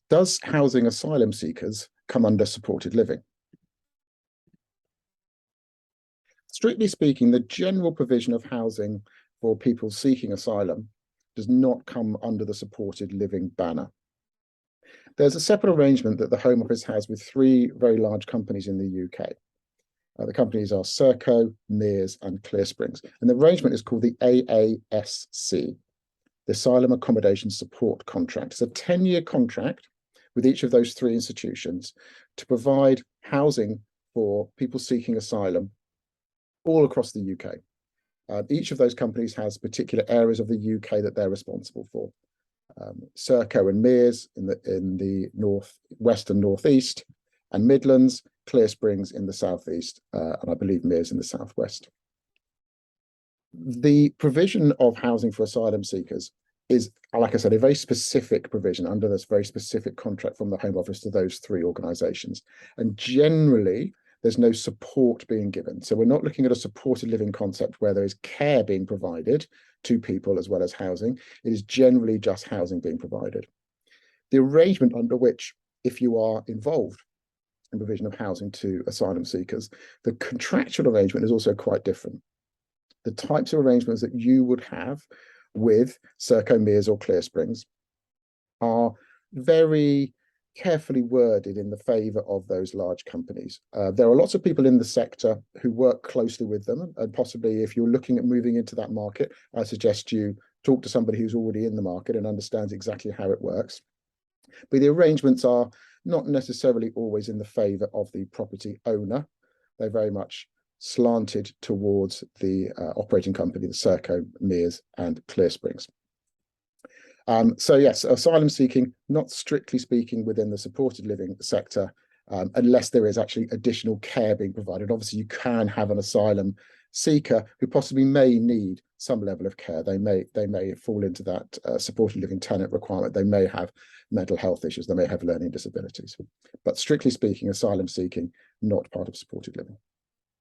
Does housing asylum seekers come under supported living? Strictly speaking, the general provision of housing for people seeking asylum does not come under the supported living banner. There's a separate arrangement that the Home Office has with three very large companies in the UK. The companies are Serco, Mears, and Clearsprings. And the arrangement is called the AASC, the Asylum Accommodation Support Contract. It's a 10-year contract with each of those three institutions to provide housing for people seeking asylum all across the UK. Each of those companies has particular areas of the UK that they're responsible for. Serco and Mears in the north west and northeast, and Midlands, Clearsprings in the southeast, and I believe Mears in the southwest. The provision of housing for asylum seekers is, like I said, a very specific provision under this very specific contract from the Home Office to those three organisations. And generally, there's no support being given. So we're not looking at a supported living concept where there is care being provided to people as well as housing. It is generally just housing being provided. The arrangement under which, if you are involved in provision of housing to asylum seekers, the contractual arrangement is also quite different. The types of arrangements that you would have with Serco, Mears, or Clearsprings are very carefully worded in the favour of those large companies. There are lots of people in the sector who work closely with them, and possibly if you're looking at moving into that market, I suggest you talk to somebody who's already in the market and understands exactly how it works. But the arrangements are not necessarily always in the favour of the property owner. They're very much slanted towards the operating company, the Serco, Mears, and Clearsprings. So yes, asylum seeking, not strictly speaking within the supported living sector, unless there is actually additional care being provided. Obviously, you can have an asylum seeker who possibly may need some level of care. They may fall into that supported living tenant requirement. They may have mental health issues. They may have learning disabilities. But strictly speaking, asylum seeking, not part of supported living.